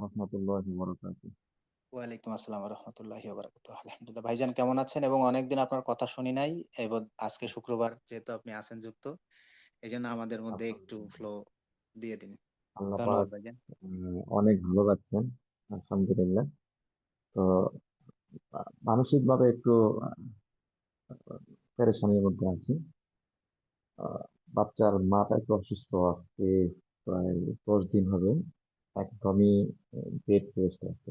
রহমতুল্লাহি ওয়া বারাকাতুহু। ওয়ালাইকুম আসসালাম রহমতুল্লাহি বারাকাতুহ। আলহামদুলিল্লাহ ভাইজান কেমন আছেন? এবং অনেকদিন আপনার কথা শুনি নাই। এবং আজকে শুক্রবার যেহেতু আপনি আছেন যুক্ত, এজন্য আমাদের মধ্যে একটু আলহামদুলিল্লাহ। ফ্লো দিয়ে দিন। আল্লাহ পাক ধন্যবাদ ভাইজান। অনেক ভালো রাখছেন। আলহামদুলিল্লাহ। তো মানসিক ভাবে একটু পেরেশানির মধ্যে আছি। আহ, বাচ্চার মাটা একটু অসুস্থ, আজকে প্রায় 10 দিন হবে। একদমই বেড রেস্ট আছে।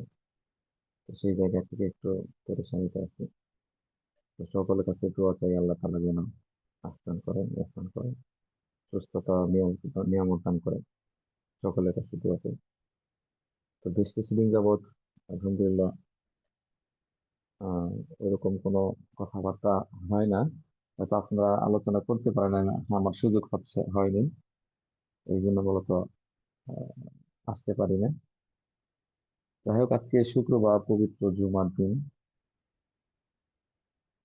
তো সেই জায়গা থেকে একটু পেরেশানিতে আছি। তো সকলের কাছে দোয়া চাই, আল্লাহ তাআলা যেন আহসান করেন, ইহসান করেন, সুস্থতা নিয়ামত দান করেন। সকলের কাছে দোয়া চাই। তো বেশ কিছুদিন যাবৎ আলহামদুলিল্লাহ আহ এরকম কোনো কথাবার্তা হয় না, হয়তো আপনারা আলোচনা করতে পারেন না, আমার সুযোগ হয়নি, এই জন্য মূলত আহ, আসতে পারি না। যাই হোক, আজকে শুক্রবার, পবিত্র জুমার দিন।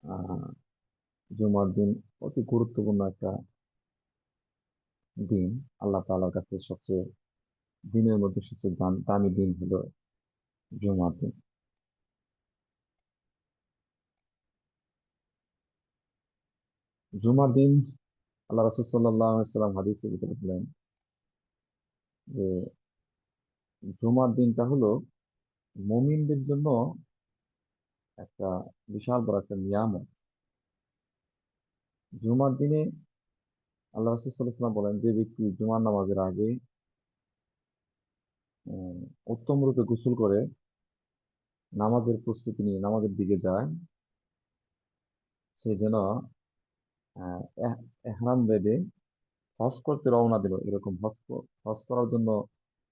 আহ জুমার দিন অতি গুরুত্বপূর্ণ একটা দিন। আল্লাহ তাআলার কাছে সবচেয়ে দিনের মধ্যে সবচেয়ে দামি দিন হলো জুমার দিন। জুমার দিন আল্লাহ রাসূল সাল্লাল্লাহু আলাইহি ওয়াসাল্লাম হাদিসে বলেছিলেন যে জুমার দিনটা হলো মুমিনদের জন্য একটা বিশাল বড় একটা নিয়ামত। জুমার দিনে আল্লাহ রাসূল সাল্লাল্লাহু আলাইহি ওয়াসাল্লাম বলেন, যে ব্যক্তি জুমার নামাজের আগে উম, উত্তম রূপে গোসল করে নামাজের প্রস্তুতি নিয়ে নামাজের দিকে যায়, সে যেন আহ, এহরাম বেঁধে হজ করতে রওনা দিল, এরকম হজ করার জন্য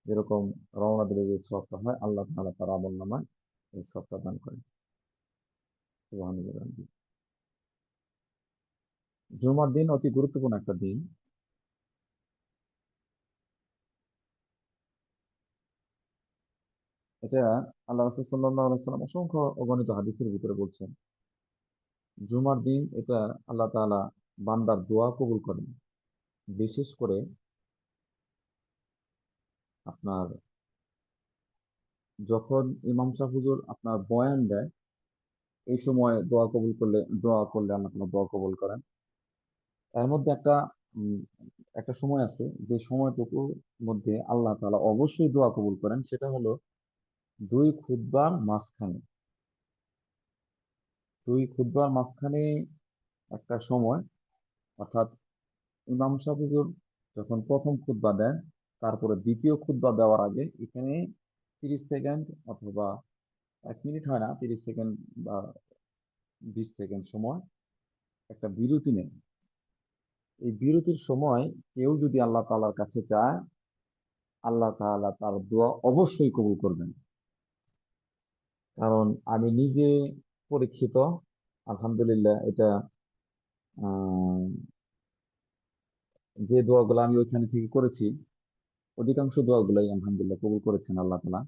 যেরকম রওনা দিলে যে সবটা হয়, আল্লাহ তাআলা তার আমল নামায় এই সবটা দান করেন। সুবহানাল্লাহ। জুমার দিন অতি গুরুত্বপূর্ণ একটা দিন। এটা আল্লাহ রাসূল সাল্লাল্লাহু আলাইহি ওয়াসাল্লাম অসংখ্য অগণিত হাদিসের ভিতরে বলছেন, জুমার দিন এটা আল্লাহ তাআলা বান্দার দোয়া কবুল করেন। বিশেষ করে আপনার যখন ইমাম সাহেব হুজুর আপনার বয়ান দেয়, এই সময় দোয়া করলে আল্লাহ তাআলা দোয়া কবুল করেন। এর মধ্যে উম, একটা সময় আছে, যে সময়টুকুর মধ্যে আল্লাহ তাআলা অবশ্যই দোয়া কবুল করেন, সেটা হলো দুই খুতবার মাঝখানে। দুই খুতবার মাঝখানে একটা সময়, অর্থাৎ ইমাম সাহেব হুজুর যখন প্রথম খুতবা দেন, তারপরে দ্বিতীয় খুতবা দেওয়ার আগে এখানে 30 সেকেন্ড অথবা 1 মিনিট হয় না, 30 সেকেন্ড বা 20 সেকেন্ড সময় একটা বিরতি নেন। এই বিরতির সময় কেউ যদি আল্লাহ তাআলার কাছে চায়, আল্লাহ তাআলা তার দোয়া অবশ্যই কবুল করবেন। কারণ আমি নিজে পরীক্ষিত, আলহামদুলিল্লাহ। এটা আহ, যে দোয়াগুলো আমি ওইখানে থেকে করেছি, অধিকাংশ দোয়াগুলাই আলহামদুলিল্লাহ কবুল করেছেন আল্লাহ তাআলা।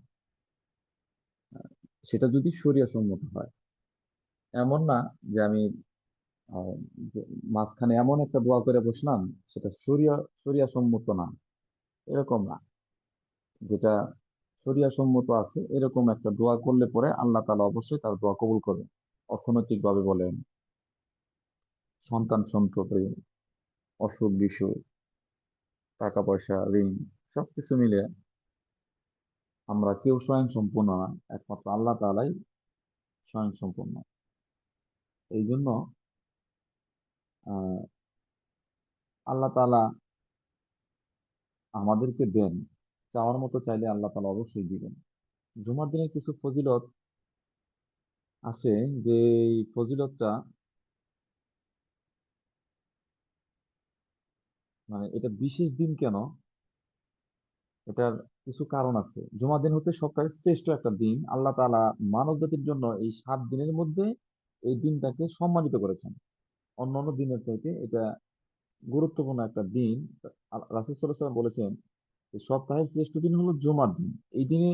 সেটা যদি শরিয়া সম্মত হয়। এমন না যে আমি আহ, যে মাঝখানে এমন একটা দোয়া করে বসলাম, সেটা শরিয়া শরিয়া সম্মত না, এরকম না। যেটা শরিয়া সম্মত আছে এরকম একটা দোয়া করলে পরে আল্লাহ তাআলা অবশ্যই তার দোয়া কবুল করবে। অর্থনৈতিক ভাবে বলেন, সন্তান সন্ততি, অসুখ বিসুখ, টাকা পয়সা, ঋণ, সবকিছু মিলে আমরা কেউ স্বয়ং সম্পূর্ণ না, একমাত্র আল্লাহ তাআলাই স্বয়ং সম্পূর্ণ। এই জন্য আহ আল্লাহ তাআলা আমাদেরকে দেন, চাওয়ার মতো চাইলে আল্লাহ তাআলা অবশ্যই দিবেন। জুমার দিনের কিছু ফজিলত আছে, যে এই ফজিলতটা মানে এটা বিশেষ দিন কেন, এটার কিছু কারণ আছে। জুমার দিন হচ্ছে সপ্তাহের শ্রেষ্ঠ একটা দিন। আল্লাহ তাআলা মানব জাতির জন্য এই 7 দিনের মধ্যে এই দিনটাকে সম্মানিত করেছেন। অন্যান্য দিনের চাইতে এটা গুরুত্বপূর্ণ একটা দিন। রাসূল সাল্লাল্লাহু আলাইহি ওয়াসাল্লাম বলেছেন যে সপ্তাহের শ্রেষ্ঠ দিন হলো জুমার দিন। এই দিনে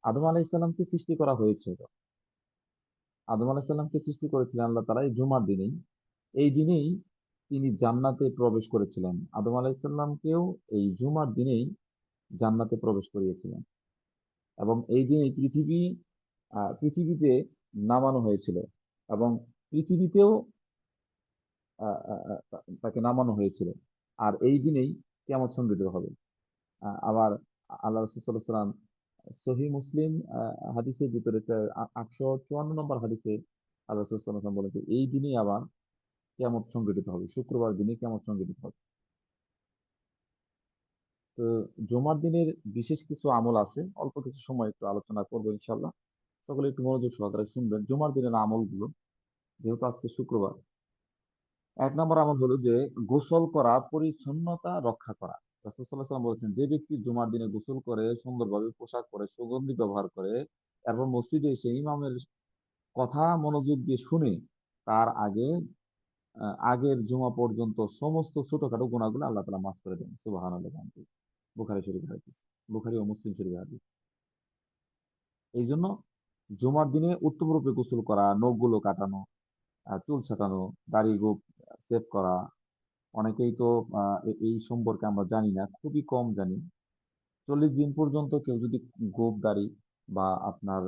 আদম আলাইহিস সালামকে সৃষ্টি করা হয়েছিল। আদম আলাইহিস সালামকে সৃষ্টি করেছিলেন আল্লাহ তাআলা এই জুমার দিনেই। এই দিনেই তিনি জান্নাতে প্রবেশ করেছিলেন। আদম আলাইহিস সালামকেও এই জুমার দিনেই জান্নাতে প্রবেশ করিয়েছিলেন। এবং এই দিনে পৃথিবীতে নামানো হয়েছিল, এবং পৃথিবীতেও তাকে নামানো হয়েছিল। আর এই দিনেই কিয়ামত সংঘটিত হবে। আবার আল্লাহ রাসূল সাল্লাল্লাহু আলাইহি ওয়াসাল্লাম সহিহ মুসলিম হাদিসের ভিতরে 854 নম্বর হাদিসে আল্লাহ রাসূল সাল্লাল্লাহু আলাইহি ওয়াসাল্লাম বলেছে এই দিনই আবার কিয়ামত সংঘটিত হবে, শুক্রবার দিনে কিয়ামত সংঘটিত হবে। তো জুমার দিনের বিশেষ কিছু আমল আছে, অল্প কিছু সময় একটু আলোচনা করবো ইনশাল্লাহ। সকলে একটু মনোযোগ সহকারে শুনবেন জুমার দিনের আমলগুলো, যেহেতু আজকে শুক্রবার। 1 নম্বর আমল হলো যে গোসল করা, পরিচ্ছন্নতা রক্ষা করা। রাসূল সাল্লাল্লাহু আলাইহি ওয়াসাল্লাম বলেছেন, যে ব্যক্তি জুমার দিনে গোসল করে, সুন্দরভাবে পোশাক পরে, সুগন্ধি ব্যবহার করে, এরপর মসজিদে এসে ইমামের কথা মনোযোগ দিয়ে শুনে, তার আগের জুমা পর্যন্ত সমস্ত ছোটখাটো গুনাহগুলো আল্লাহ তাআলা মাফ করে দেন। সুবহানাল্লাহ। বুখারী শরীফ হাদিস, বুখারী ও মুসলিম শরীফ হাদিস। এই জন্য জুমার দিনে উত্তম রূপে গোসল করা, নখগুলো কাটানো, চুল ছাটানো, দাড়ি গোঁফ সেভ করা। অনেকেই তো এই সম্পর্কে আমরা জানি না, খুবই কম জানি। 40 দিন পর্যন্ত কেউ যদি গোঁফ দাড়ি বা আপনার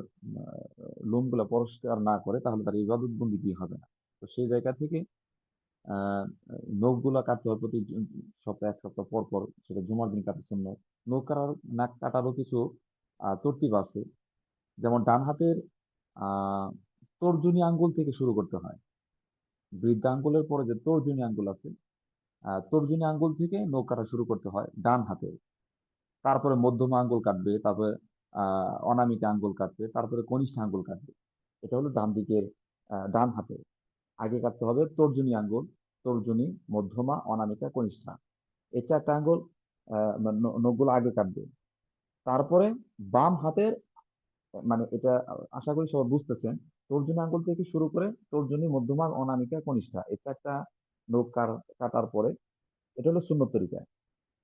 লোমগুলা পরিষ্কার না করে, তাহলে তার ইবাদত বন্দেগী হবে না। তো সেই জায়গা থেকে আহ নখগুলা কাটতে হবে প্রতি সপ্তাহে, 1 সপ্তাহ পর পর, সেটা জুমার দিন কাটার জন্য। নাক কাটারও কিছু তরতিব আছে। যেমন ডান হাতের আহ তর্জনী আঙ্গুল থেকে শুরু করতে হয়। বৃদ্ধা আঙ্গুলের পরে যে তর্জনী আঙ্গুল আছে, তর্জনী আঙ্গুল থেকে নখ কাটা শুরু করতে হয় ডান হাতে। তারপরে মধ্যমা আঙ্গুল কাটবে, তারপরে অনামিকা আঙ্গুল কাটবে, তারপরে কনিষ্ঠ আঙ্গুল কাটবে। এটা হলো ডান দিকের ডান হাতে। আগে কাটতে হবে তর্জনী আঙ্গুল, তর্জনী, মধ্যমা, অনামিকা, কনিষ্ঠা। এই 4টা আঙ্গুল নখগুলো আগে কাটবে। তারপরে বাম হাতের, মানে এটা আশা করি সবাই বুঝতেছেন, তর্জনী আঙ্গুল থেকে শুরু করে তর্জনী, মধ্যমা, অনামিকা, কনিষ্ঠা, এই 4টা নখ কাটার পরে, এটা হলো সুন্নত তরিকা।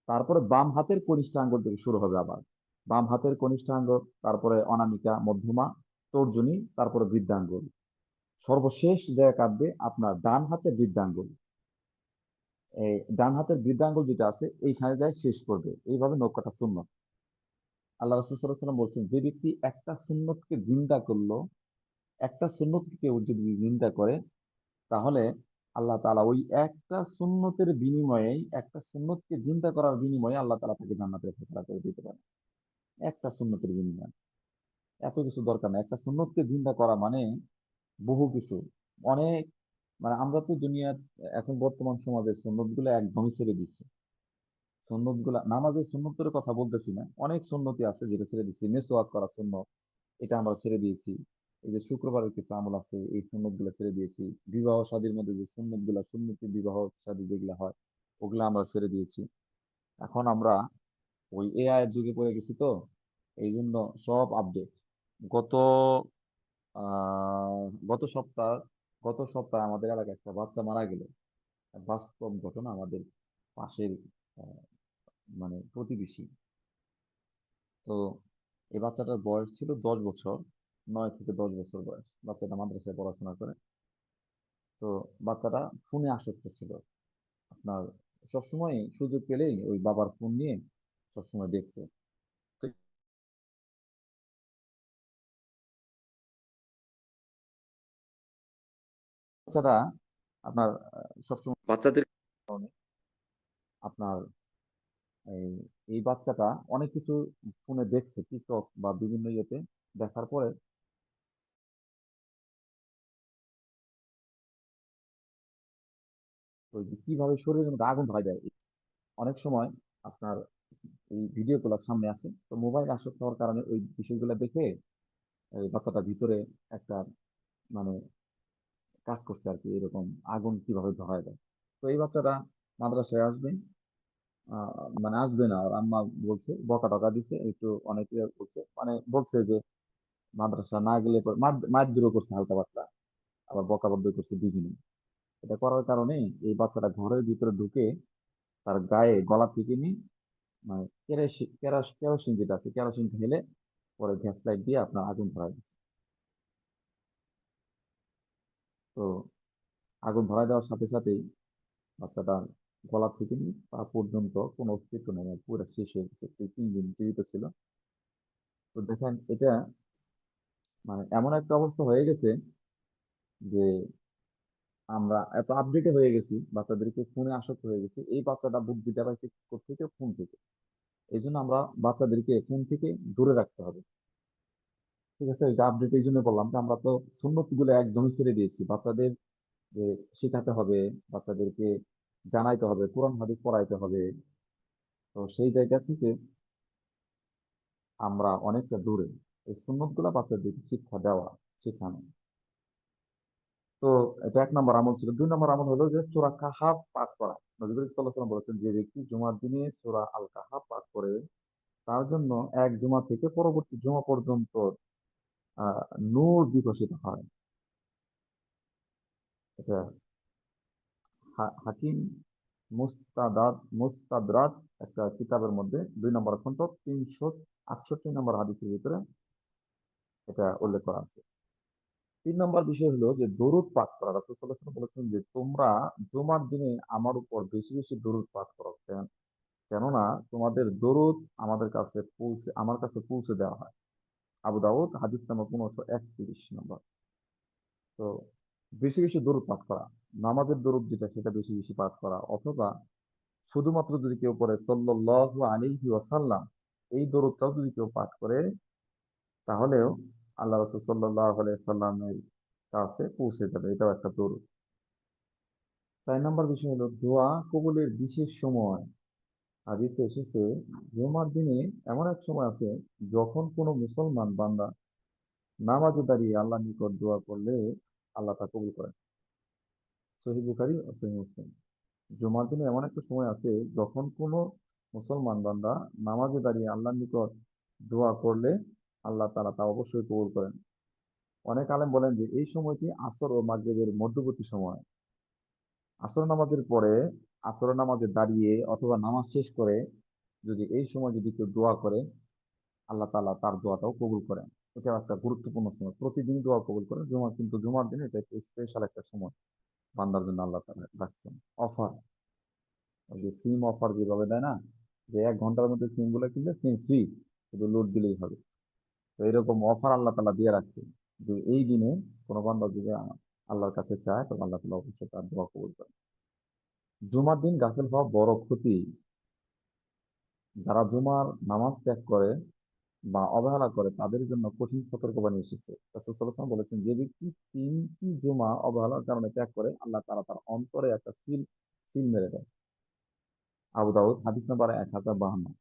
তারপরে বাম হাতের কনিষ্ঠ আঙ্গুল থেকে শুরু হবে আবার। বাম হাতের কনিষ্ঠ আঙ্গুল, তারপরে অনামিকা, মধ্যমা, তর্জনী, তারপরে বৃদ্ধাঙ্গুল। সর্বশেষ জায়গা কাটবে আপনার ডান হাতের বৃদ্ধাঙ্গুল। এই ডান হাতের বৃদ্ধাঙ্গুল যেটা আছে এইখানে যায় শেষ করবে। এইভাবে নখ কাটা সুন্নত। আল্লাহ রাসূল সাল্লাল্লাহু আলাইহি ওয়াসাল্লাম বলছেন, যে ব্যক্তি একটা সুন্নতকে জিন্দা করলো, একটা সুন্নতকে কেউ যদি জিন্দা করে, তাহলে আল্লাহ তাআলা ওই একটা সুন্নতের বিনিময়ে, একটা সুন্নতকে জিন্দা করার বিনিময়ে আল্লাহ তাআলা তাকে জান্নাতের ফয়সালা করে দিতে পারে। একটা সুন্নতের বিনিময়ে এত কিছু দরকার নেই। একটা সুন্নতকে জিন্দা করা মানে বহু কিছু, অনেক। মানে আমরা তো দুনিয়া, এখন বর্তমান সমাজে সুন্নত গুলো একদমই ছেড়ে দিচ্ছে। সুন্নত গুলা, নামাজের সুন্নতের কথা বলতেছি না, অনেক সুন্নতি আছে যেটা ছেড়ে দিচ্ছি। মেসওয়াক করা সুন্নত, এটা আমরা ছেড়ে দিয়েছি। এই যে শুক্রবারের কিছু আমল আছে, এই সুন্নত গুলো ছেড়ে দিয়েছি। বিবাহ শাদীর মধ্যে যে সুন্নত গুলা, সুন্নতি বিবাহ শাদী যেগুলা হয়, ওগুলা আমরা ছেড়ে দিয়েছি। এখন আমরা ওই এআই এর যুগে পড়ে গেছি, তো এই জন্য সব আপডেট। গত আহ গত সপ্তাহ গত সপ্তাহে আমাদের এলাকায় একটা বাচ্চা মারা গেল। বাস্তব ঘটনা, আমাদের পাশের আহ, মানে প্রতিবেশী। তো এই বাচ্চাটার বয়স ছিল 10 বছর, 9 থেকে 10 বছর বয়স। বাচ্চাটা মাদ্রাসায় পড়াশোনা করে। তো বাচ্চাটা ফোনে আসক্ত ছিল। আপনার সবসময় সুযোগ পেলেই ওই বাবার ফোন নিয়ে সবসময় দেখতো। তো বাচ্চাটা আপনার সবসময় বাচ্চাদের কারণে আপনার এই এই বাচ্চাটা অনেক কিছু ফোনে দেখছে, টিকটক বা বিভিন্ন ইয়েতে দেখার পরে ওই যে কিভাবে শরীরের মধ্যে আগুন ধরা যায় অনেক সময় আপনার এই ভিডিও গুলো সামনে আসে। তো মোবাইল আসক্ত হওয়ার কারণে ওই বিষয়গুলো দেখে এই বাচ্চাটার ভিতরে একটা, মানে কাজ করছে আর কি, এরকম আগুন কিভাবে ধরা যায়। তো এই বাচ্চাটা মাদ্রাসায় আসবে, আহ, মানে আসবে না, আর আম্মা বলছে, বকা টকা দিছে একটু, অনেকে বলছে, মানে বলছে যে মাদ্রাসা না গেলে মারধরও করছে হালকা পাতলা, আবার বকাবদ্ধ করছে দুজনে। এটা করার কারণে এই বাচ্চাটা ঘরের ভিতরে ঢুকে তার গায়ে গলা থেকে নিয়ে, মানে কেরোসিন যেটা আছে, কেরোসিন ঢেলে পরে গ্যাস লাইট দিয়ে আপনার আগুন ধরায় দিচ্ছে। তো আগুন ধরায় দেওয়ার সাথে সাথেই বাচ্চাটা গলা থেকে নিয়ে পা পর্যন্ত কোনো অস্তিত্ব নেই, পুরো শেষ হয়ে গেছে। 3 দিন জীবিত ছিল। তো তো দেখেন এটা মানে এমন একটা অবস্থা হয়ে গেছে যে আমরা এত আপডেটে হয়ে গেছি, বাচ্চাদেরকে ফোনে আসক্ত হয়ে গেছি। এই বাচ্চাটা বুদ্ধিটা পাইছে থেকে ফোন থেকে। এই জন্য আমরা বাচ্চাদেরকে ফোন থেকে দূরে রাখতে হবে। ঠিক আছে, ওই যে আপডেট এই জন্য বললাম যে আমরা তো সুন্নত গুলো একদমই ছেড়ে দিয়েছি। বাচ্চাদের যে শেখাতে হবে, বাচ্চাদেরকে জানাইতে হবে, কোরআন হাদিস পড়াইতে হবে। তো সেই জায়গা থেকে আমরা অনেকটা দূরে। এই সুন্নত গুলা বাচ্চাদেরকে শিক্ষা দেওয়া, শেখানো। তো এটা 1 নম্বর আমল ছিল। 2 নম্বর আমল হলো যে সূরা কাহাফ পাঠ করা। নবী করিম সাল্লাল্লাহু আলাইহি ওয়াসাল্লাম বলেছেন, যে ব্যক্তি জুমার দিনে সূরা আল কাহাফ পাঠ করে, তার জন্য এক জুমা থেকে পরবর্তী জুমা পর্যন্ত আহ নূর বিকশিত হয়। এটা হাকিম মুস্তাদরাত একটা কিতাবের মধ্যে 2 নম্বর খন্ড 368 নম্বর হাদিসের ভিতরে এটা উল্লেখ করা আছে। 3 নম্বর বিষয় হলো যে দরুদ পাঠ করা। রাসূল সাল্লাল্লাহু আলাইহি ওয়াসাল্লাম বলেছেন যে তোমরা জুমার দিনে আমার উপর বেশি বেশি দরুদ পাঠ করো, কেননা তোমাদের দরুদ আমার কাছে পৌঁছে দেওয়া হয়। আবু দাউদ হাদিস নাম্বার 1531 নম্বর। তো বেশি বেশি দরুদ পাঠ করা, নামাজের দরুদ যেটা সেটা বেশি বেশি পাঠ করা, অথবা শুধুমাত্র যদি কেউ পড়ে সাল্লাল্লাহু আলাইহি ওয়াসাল্লাম, এই দরুদটাও যদি কেউ পাঠ করে, তাহলেও আল্লাহ রাসূল সাল্লাল্লাহু আলাইহি সাল্লামের কাছে পৌঁছে যাবে। এটাও একটা দরুদ। 4 নম্বর বিষয় হলো দোয়া কবুলের বিশেষ সময়। হাদিসে এসেছে জুমার দিনে এমন এক সময় আছে যখন কোনো মুসলমান বান্দা নামাজে দাঁড়িয়ে আল্লাহর নিকট দোয়া করলে আল্লাহ তা কবুল করেন। সহিহ বুখারী ও সহিহ মুসলিম। জুমার দিনে এমন একটা সময় আছে যখন কোনো মুসলমান বান্দা নামাজে দাঁড়িয়ে আল্লাহর নিকট দোয়া করলে আল্লাহ তাআলা তা অবশ্যই কবুল করেন। অনেক আলেম বলেন যে এই সময়টি আসর ও মাগরিবের মধ্যবর্তী সময়। আসর নামাজের পরে, আসর নামাজে দাঁড়িয়ে অথবা নামাজ শেষ করে যদি এই সময় যদি কেউ দোয়া করে, আল্লাহ তাআলা তার দোয়াটাও কবুল করেন। এটা একটা গুরুত্বপূর্ণ সময়, প্রতিদিন দোয়া কবুল করেন। কিন্তু জুমার দিনে এটা একটা স্পেশাল একটা সময় বান্দার জন্য আল্লাহ তাআলা রাখছেন। অফার, ওই যে সিম অফার যেভাবে দেয় না, যে 1 ঘন্টার মধ্যে সিম গুলো কিনলে সিম ফ্রি, শুধু লোড দিলেই হবে। তো এরকম অফার আল্লাহ তাআলা দিয়ে রাখছে যে এই দিনে কোনো বান্দা যদি আল্লাহর কাছে চায়, তবে আল্লাহ তাআলা অবশ্যই তার দোয়া কবুল করেন। জুমার দিন গাফিল হওয়া বড় ক্ষতি। যারা জুমার নামাজ ত্যাগ করে বা অবহেলা করে তাদের জন্য কঠিন সতর্কবাণী এসেছে। রাসূল সাল্লাল্লাহু আলাইহি ওয়াসাল্লাম বলেছেন, যে ব্যক্তি 3টি জুমা অবহেলার কারণে ত্যাগ করে, আল্লাহ তাআলা তার অন্তরে একটা সিল সিল মেরে দেয়। আবু দাউদ হাদিস নাম্বার 1052।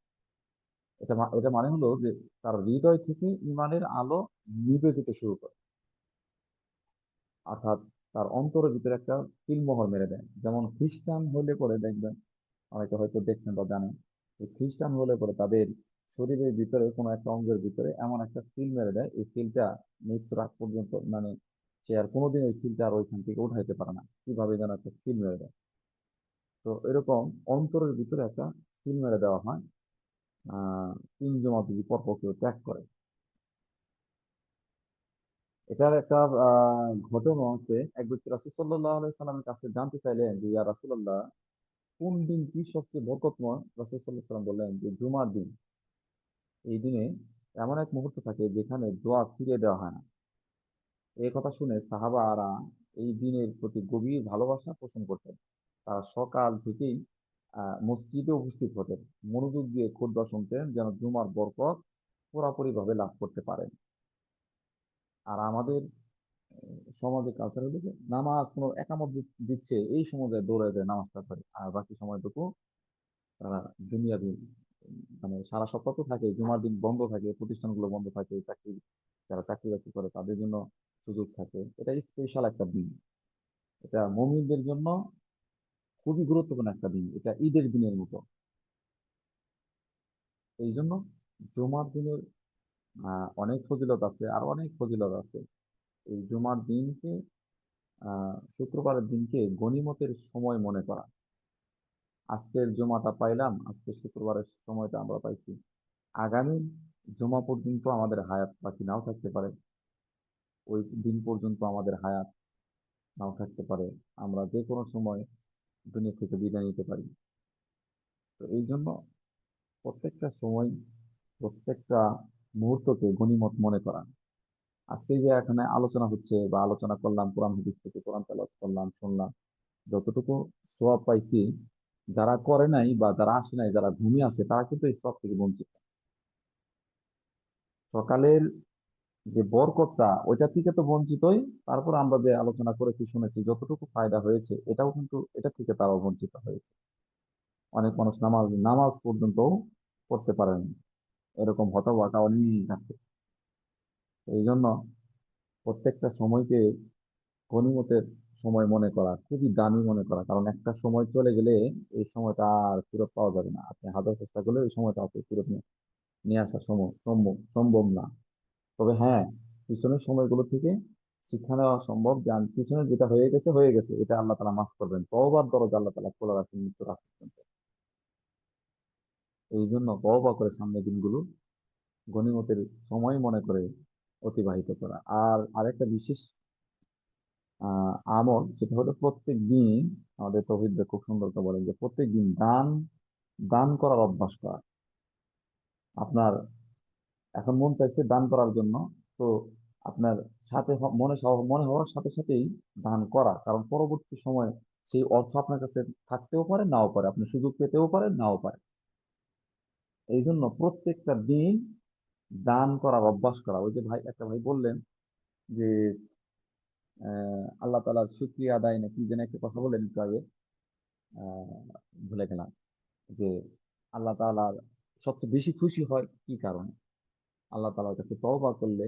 এটা মানে হলো যে তার হৃদয় থেকে ইমানের আলো নিভে যেতে শুরু করে, অর্থাৎ তার অন্তরের ভিতরে একটা সিলমোহর মেরে দেয়। যেমন খ্রিস্টান হলে পরে দেখবেন, অনেকে হয়তো দেখছেন বা জানেন, যে খ্রিস্টান হলে পরে তাদের শরীরের ভিতরে কোনো একটা অঙ্গের ভিতরে এমন একটা সিল মেরে দেয়, এই সিলটা মৃত্যুর আগ পর্যন্ত, মানে সে আর কোনোদিন ওই সিলটা আর ওইখান থেকে উঠাইতে পারে না, কিভাবে যেন একটা সিল মেরে দেয়। তো এরকম অন্তরের ভিতরে একটা সিল মেরে দেওয়া হয় 3 জমা যদি পরপর কেউ ত্যাগ করে। এটার একটা ঘটনা আছে। এক ব্যক্তি রাসূল সাল্লাল্লাহু আলাইহি সাল্লামের কাছে জানতে চাইলেন যে ইয়া রাসূলুল্লাহ, কোন দিনটি সবচেয়ে বরকতময়? রাসূল সাল্লাল্লাহু আলাইহি সাল্লাম বললেন যে জুমার দিন। এই দিনে এমন এক মুহূর্ত থাকে যেখানে দোয়া ফিরিয়ে দেওয়া হয় না। এই কথা শুনে সাহাবারা এই দিনের প্রতি গভীর ভালোবাসা পোষণ করতেন। তারা সকাল থেকেই মসজিদে উপস্থিত হতেন, মনোযোগ দিয়ে খুতবা শুনতেন, যেন জুমার বরকত পুরোপুরি ভাবে লাভ করতে পারেন। আর আমাদের সমাজে কালচার হলো যে নামাজ কোনো একামত দিচ্ছে এই সময় যায় দৌড়ে যায় নামাজটা ধরে, আর বাকি সময়টুকু তারা দুনিয়াবি, মানে সারা সপ্তাহ তো থাকে, জুমার দিন বন্ধ থাকে, প্রতিষ্ঠানগুলো বন্ধ থাকে, যারা চাকরি বাকরি করে তাদের জন্য সুযোগ থাকে। এটা স্পেশাল একটা দিন। এটা মুমিনদের জন্য খুবই গুরুত্বপূর্ণ একটা দিন, এটা ঈদের দিনের মতো। এই জন্য জুমার দিনের অনেক ফজিলত আছে, আর অনেক ফজিলত আছে। এই জুমার দিনকে, শুক্রবারের দিনকে গনিমতের সময় মনে করা। আজকের জুমাটা পাইলাম, আজকে শুক্রবারের সময়টা আমরা পাইছি। আগামী জুমা পর্যন্ত আমাদের হায়াত বাকি নাও থাকতে পারে, ওই দিন পর্যন্ত আমাদের হায়াত নাও থাকতে পারে, আমরা যে কোনো সময় দুনিয়া থেকে বিদায় নিতে পারি। তো এই জন্য প্রত্যেকটা সময়, প্রত্যেকটা মুহূর্তকে গনিমত মনে করা। আজকে যে এখানে আলোচনা হচ্ছে বা আলোচনা করলাম, কোরআন হাদিস থেকে কোরআন তেলাওয়াত করলাম, শুনলাম, যতটুকু সওয়াব পাইছি, যারা করে নাই বা যারা আসে নাই, যারা ঘুমিয়ে আছে, তারা কিন্তু এই সওয়াব থেকে বঞ্চিত। সকালের যে বরকতটা, ওইটা থেকে তো বঞ্চিতই। তারপর আমরা যে আলোচনা করেছি, শুনেছি, যতটুকু ফায়দা হয়েছে, এটাও কিন্তু এটা থেকে তারাও বঞ্চিত হয়েছে। অনেক মানুষ নামাজ নামাজ পর্যন্ত পড়তে পারেন, এরকম হতবাকা অনেক আছে। এই জন্য প্রত্যেকটা সময়কে গনিমতের সময় মনে করা, খুবই দামি মনে করা। কারণ একটা সময় চলে গেলে এই সময়টা আর ফেরত পাওয়া যাবে না। আপনি হাজার চেষ্টা করলে এই সময়টা আপনি ফেরত নিয়ে নিয়ে আসা সম্ভব সম্ভব না। তবে হ্যাঁ, পিছনের সময়গুলো থেকে শিক্ষা নেওয়া সম্ভব যে আমি পিছনে যেটা হয়ে গেছে হয়ে গেছে, এটা আল্লাহ তালা মাফ করবেন। তওবার দরজা আল্লাহ তালা খোলা রাখেন মৃত্যুর আগ পর্যন্ত। এই জন্য তওবা করে সামনের দিনগুলো গনিমতের সময় মনে করে অতিবাহিত করা। আর আরেকটা বিশেষ আমল, সেটা হলো প্রত্যেক দিন, আমাদের তৌহিদ ভাই খুব সুন্দর করে বলেন যে প্রত্যেক দিন দান দান করার অভ্যাস করা। আপনার এখন মন চাইছে দান করার জন্য, তো আপনার সাথে মনে হওয়ার সাথে সাথেই দান করা। কারণ পরবর্তী সময় সেই অর্থ আপনার কাছে থাকতেও পারে, নাও পারে, আপনি সুযোগ পেতেও পারেন, নাও পারে। এই জন্য প্রত্যেকটা দিন দান করার অভ্যাস করা। ওই যে ভাই, একটা ভাই বললেন যে আল্লাহ তাআলার শুকরিয়া আদায় না কি যেন একটা কথা বললেন একটু আগে, আহ ভুলে গেলাম। যে আল্লাহ তাআলার সবচেয়ে বেশি খুশি হয় কি কারণে? আল্লাহ তাআলার কাছে তওবা করলে,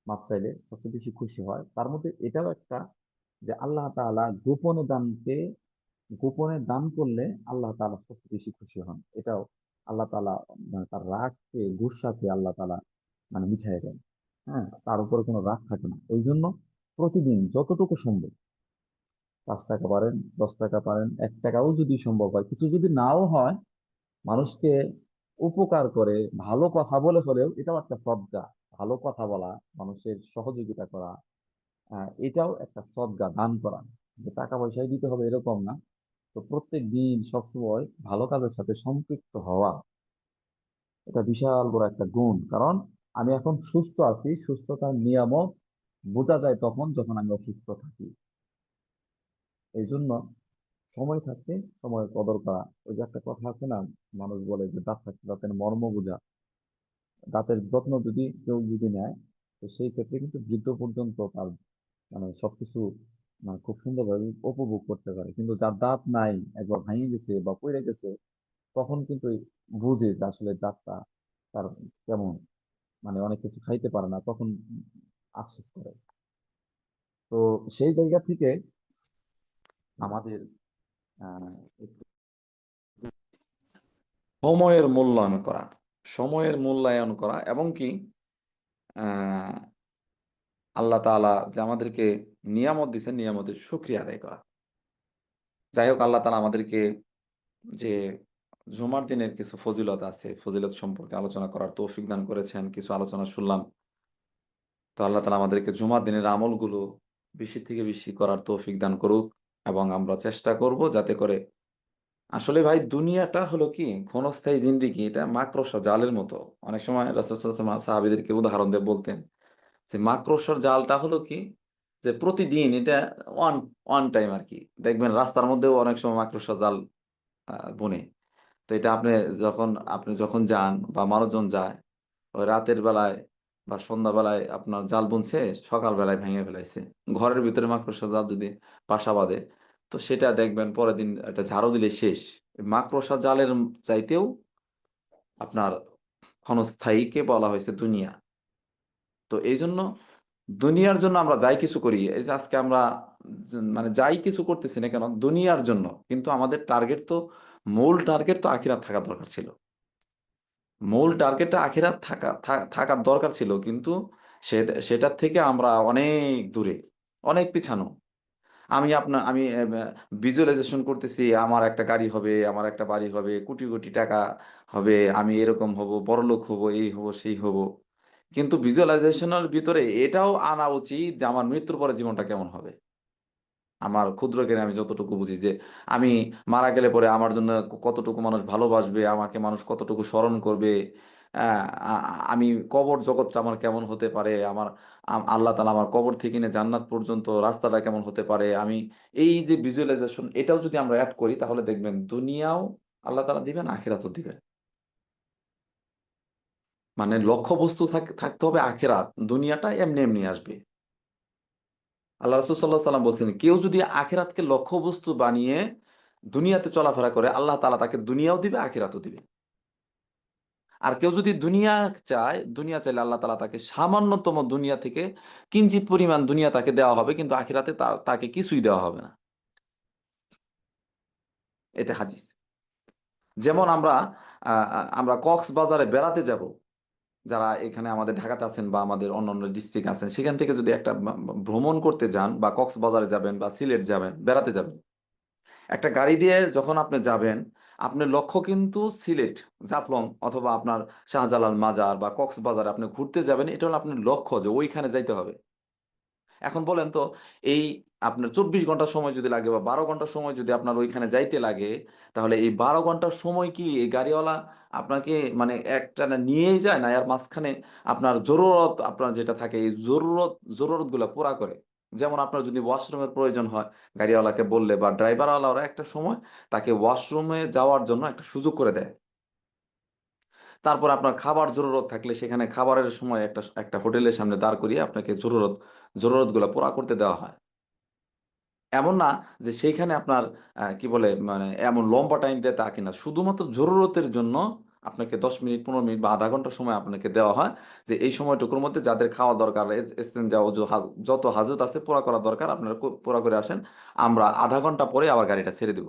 মাপ চাইলে সবচেয়ে বেশি খুশি হয়। তার মধ্যে এটাও একটা, যে আল্লাহ তাআলা গোপনে দান করলে আল্লাহ তাআলা সবচেয়ে বেশি খুশি হন। এটাও আল্লাহ তাআলা তার রাগকে, গুসাকে আল্লাহ তাআলা মিঠাই দেন। হ্যাঁ, তার উপরে কোনো রাগ থাকে না। ওই জন্য প্রতিদিন যতটুকু সম্ভব, 5 টাকা পারেন, 10 টাকা পারেন, 1 টাকাও যদি সম্ভব হয়, কিছু যদি নাও হয়, মানুষকে উপকার করে ভালো কথা বলে হলেও, এটাও একটা সদকা। ভালো কথা বলা, মানুষের সহযোগিতা করা, এটাও একটা সদকা, দান করা। যে টাকা পয়সাই দিতে হবে এরকম না। তো প্রত্যেক দিন সবসময় ভালো কাজের সাথে সম্পৃক্ত হওয়া, এটা বিশাল বড় একটা গুণ। কারণ আমি এখন সুস্থ আছি, সুস্থতার নিয়ামক বোঝা যায় তখন যখন আমি অসুস্থ থাকি। এই জন্য সময় থাকতে সময় কদর করা। ওই যে একটা কথা আছে না, মানুষ বলে যে দাঁত থাকতে দাঁতের মর্ম বোঝা। দাঁতের যত্ন যদি কেউ যদি নেয়, তো সেই ক্ষেত্রে কিন্তু বৃদ্ধ পর্যন্ত তার সবকিছু খুব সুন্দরভাবে উপভোগ করতে পারে। কিন্তু যার দাঁত নাই, একবার ভেঙে গেছে বা পড়ে গেছে, তখন কিন্তু বুঝে যে আসলে দাঁতটা তার কেমন, অনেক কিছু খাইতে পারে না, তখন আফসোস করে। তো সেই জায়গা থেকে আমাদের আহ একটু সময়ের মূল্যায়ন করা, সময়ের মূল্যায়ন করা এবং কি আহ আল্লাহ তাআলা যে আমাদেরকে নিয়ামত দিচ্ছেন, নিয়ামতের শুকরিয়া আদায় করা। যাই হোক, আল্লাহ তাআলা আমাদেরকে যে জুমার দিনের কিছু ফজিলত আছে, ফজিলত সম্পর্কে আলোচনা করার তৌফিক দান করেছেন। কিছু আলোচনা শুনলাম। তো আল্লাহ তাআলা আমাদেরকে জুমার দিনের আমলগুলো বেশি থেকে বেশি করার তৌফিক দান করুক, এবং আমরা চেষ্টা করব যাতে করে, আসলে ভাই দুনিয়াটা হলো কি ক্ষণস্থায়ী জিন্দিগি, এটা মাকড়সা জালের মতো। অনেক সময় রাসূল সাল্লাল্লাহু আলাইহি ওয়াসাল্লাম সাহাবীদেরকে উদাহরণ দিয়ে বলতেন যে মাকড়সার জালটা হলো কি, যে প্রতিদিন এটা ওয়ান ওয়ান টাইম আর কি। দেখবেন রাস্তার মধ্যেও অনেক সময় মাকড়সা জাল বুনে। তো এটা আপনি যখন যান বা মানুষজন যায়, ওই রাতের বেলায় বা সন্ধ্যাবেলায় আপনার জাল বুনছে, সকালবেলায় ভেঙে ফেলাইছে। ঘরের ভিতরে মাকড়সা জাল যদি বাসা বাঁধে, তো সেটা দেখবেন পরের দিন একটা ঝাড়ু দিলে শেষ। এই মাকড়সা জালের চাইতেও আপনার ক্ষণস্থায়ীকে বলা হয়েছে দুনিয়া। তো এই জন্য দুনিয়ার জন্য আমরা যাই কিছু করি, এই যে আজকে আমরা যাই কিছু করতেছি না কেন দুনিয়ার জন্য, কিন্তু আমাদের টার্গেট তো, মূল টার্গেট তো আখিরাত থাকা দরকার ছিল। মূল টার্গেটটা আখিরাত থাকার দরকার ছিল, কিন্তু সেটার থেকে আমরা অনেক দূরে, অনেক পিছানো। আমি ভিজুয়ালাইজেশন করতেছি, আমার একটা গাড়ি হবে, আমার একটা বাড়ি হবে, কোটি কোটি টাকা হবে, আমি এরকম হব, বড়লোক হব, এই হব, সেই হব। কিন্তু ভিজুয়ালাইজেশনের ভিতরে এটাও আনা উচিত যে আমার মৃত্যুর পরে জীবনটা কেমন হবে। আমার ক্ষুদ্র জ্ঞানে আমি যতটুকু বুঝি যে আমি মারা গেলে পরে আমার জন্য কতটুকু মানুষ ভালোবাসবে, আমাকে মানুষ কতটুকু স্মরণ করবে, আমি কবর জগৎটা আমার কেমন হতে পারে, আমার আল্লাহ তাআলা আমার কবর থেকে নিয়ে জান্নাত পর্যন্ত রাস্তাটা কেমন হতে পারে, আমি এই যে ভিজুয়ালাইজেশন এটাও যদি আমরা অ্যাড করি তাহলে দেখবেন দুনিয়াও আল্লাহ তাআলা দিবেন, আখিরাতও দিবেন। মানে লক্ষ্যবস্তু থাকতে হবে আখিরাত, দুনিয়াটা এমনি এমনি আসবে। আল্লাহ রাসূল সাল্লাল্লাহু আলাইহি ওয়াসাল্লাম বলছেন, কেউ যদি আখিরাতকে লক্ষ্যবস্তু বানিয়ে দুনিয়াতে চলাফেরা করে, আল্লাহ তাআলা তাকে দুনিয়াও দিবে, আখিরাতও দিবে। আর কেউ যদি দুনিয়া চায়, দুনিয়া চাইলে আল্লাহ তাআলা তাকে সামান্যতম দুনিয়া থেকে কিঞ্চিৎ পরিমাণ দুনিয়া তাকে দেওয়া হবে, কিন্তু আখিরাতে তাকে কিছুই দেওয়া হবে না। এটা হাদিস। যেমন আমরা কক্সবাজারে বেড়াতে যাব, যারা এখানে আমাদের ঢাকাতে আছেন বা আমাদের অন্যান্য ডিস্ট্রিক্ট আছেন, সেখান থেকে যদি একটা ভ্রমণ করতে যান বা কক্সবাজারে যাবেন বা সিলেট যাবেন, বেড়াতে যাবেন, একটা গাড়ি দিয়ে যখন আপনি যাবেন, আপনার লক্ষ্য কিন্তু সিলেট, জাফলং অথবা আপনার শাহজালাল মাজার বা কক্সবাজার আপনি ঘুরতে যাবেন, এটা হলো আপনার লক্ষ্য যে ওইখানে যাইতে হবে। এখন বলেন তো, এই আপনার 24 ঘন্টা সময় যদি লাগে বা 12 ঘন্টা সময় যদি আপনার ওইখানে যাইতে লাগে, তাহলে এই 12 ঘন্টার সময় কি এই গাড়িওয়ালা আপনাকে মানে একটানা নিয়েই যায়, না এর মাঝখানে আপনার জরুরত, আপনার যেটা থাকে এই জরুরত গুলা পুরা করে? যেমন আপনার যদি ওয়াশরুমের প্রয়োজন হয়, গাড়িওয়ালাকে বললে বা ড্রাইভারওয়ালারা একটা সময় তাকে ওয়াশরুমে যাওয়ার জন্য একটা সুযোগ করে দেয়। তারপর আপনার খাবার জরুরত থাকলে সেখানে খাবারের সময় একটা একটা হোটেলের সামনে দাঁড় করিয়ে আপনাকে জরুরত গুলা পুরা করতে দেওয়া হয়। এমন না যে সেইখানে আপনার কি বলে মানে এমন লম্বা টাইম দেয় তা কিনা। শুধুমাত্র জরুরতের জন্য আপনাকে ১০ মিনিট, ১৫ মিনিট বা আধা ঘন্টা সময় আপনাকে দেওয়া হয়, যে এই সময়টুকুর মধ্যে যাদের খাওয়া দরকার, ইসতেঞ্জা, ওযু, যত হাজত আছে পুরা করা দরকার আপনারা পুরা করে আসেন। আমরা আধা ঘন্টা পরে আবার গাড়িটা ছেড়ে দিব।